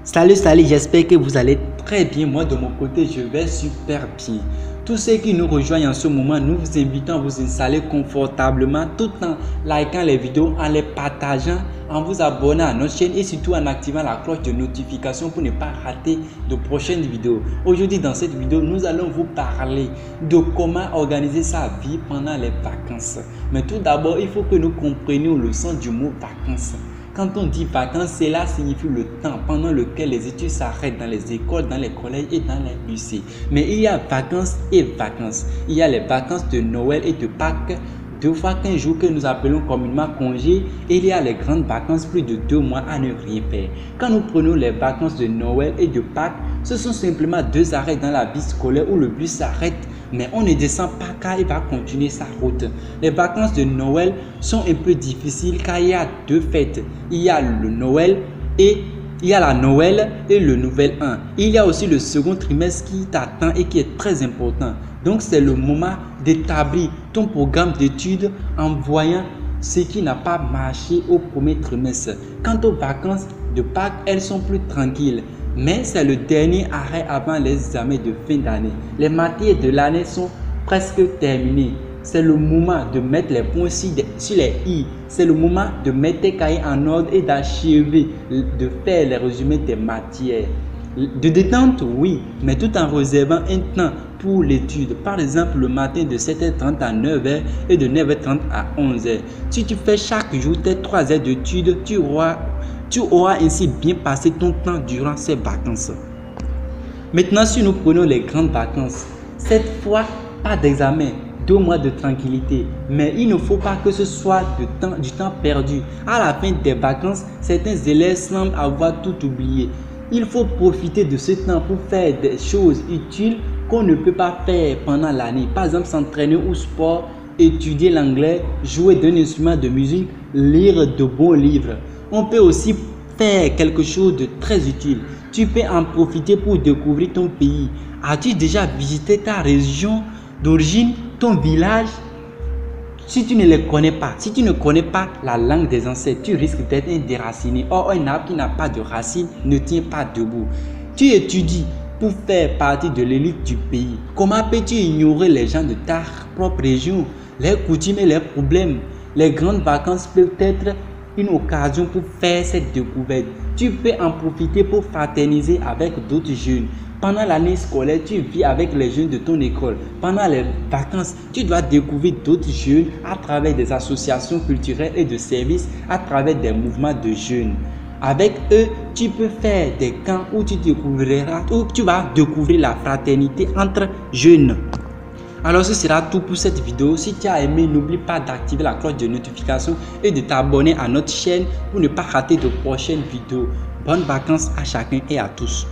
Salut, j'espère que vous allez très bien. Moi, de mon côté, je vais super bien. Tous ceux qui nous rejoignent en ce moment, nous vous invitons à vous installer confortablement tout en likant les vidéos, en les partageant, en vous abonnant à notre chaîne et surtout en activant la cloche de notification pour ne pas rater de prochaines vidéos. Aujourd'hui, dans cette vidéo, nous allons vous parler de comment organiser sa vie pendant les vacances. Mais tout d'abord, il faut que nous comprenions le sens du mot vacances. Quand on dit vacances, cela signifie le temps pendant lequel les études s'arrêtent dans les écoles, dans les collèges et dans les lycées. Mais il y a vacances et vacances. Il y a les vacances de Noël et de Pâques, 2 fois 15 jours que nous appelons communément congés. Et il y a les grandes vacances, plus de 2 mois à ne rien faire. Quand nous prenons les vacances de Noël et de Pâques, ce sont simplement 2 arrêts dans la vie scolaire où le bus s'arrête. Mais on ne descend pas car il va continuer sa route. Les vacances de Noël sont un peu difficiles car il y a 2 fêtes. Il y a le Noël et il y a la Noël et le Nouvel An. Il y a aussi le second trimestre qui t'attend et qui est très important. Donc c'est le moment d'établir ton programme d'études en voyant ce qui n'a pas marché au premier trimestre. Quant aux vacances de Pâques, elles sont plus tranquilles. Mais c'est le dernier arrêt avant les examens de fin d'année. Les matières de l'année sont presque terminées. C'est le moment de mettre les points sur les i. C'est le moment de mettre tes cahiers en ordre et d'achever de faire les résumés des matières. De détente, oui, mais tout en réservant un temps pour l'étude. Par exemple, le matin de 7h30 à 9h et de 9h30 à 11h. Si tu fais chaque jour tes 3 heures d'études, tu auras ainsi bien passé ton temps durant ces vacances. Maintenant, si nous prenons les grandes vacances, cette fois, pas d'examen, 2 mois de tranquillité. Mais il ne faut pas que ce soit du temps perdu. À la fin des vacances, certains élèves semblent avoir tout oublié. Il faut profiter de ce temps pour faire des choses utiles qu'on ne peut pas faire pendant l'année. Par exemple, s'entraîner au sport, étudier l'anglais, jouer d'un instrument de musique, lire de bons livres. On peut aussi faire quelque chose de très utile. Tu peux en profiter pour découvrir ton pays. As-tu déjà visité ta région d'origine, ton village? Si tu ne les connais pas, si tu ne connais pas la langue des ancêtres, tu risques d'être un déraciné. Or, un arbre qui n'a pas de racines ne tient pas debout. Tu étudies pour faire partie de l'élite du pays. Comment peux-tu ignorer les gens de ta propre région, leurs coutumes et leurs problèmes? Les grandes vacances peuvent être une occasion pour faire cette découverte. Tu peux en profiter pour fraterniser avec d'autres jeunes. Pendant l'année scolaire, tu vis avec les jeunes de ton école. Pendant les vacances, tu dois découvrir d'autres jeunes à travers des associations culturelles et de services, à travers des mouvements de jeunes. Avec eux, tu peux faire des camps où tu vas découvrir la fraternité entre jeunes. Alors ce sera tout pour cette vidéo. Si tu as aimé, n'oublie pas d'activer la cloche de notification et de t'abonner à notre chaîne pour ne pas rater de prochaines vidéos. Bonnes vacances à chacun et à tous.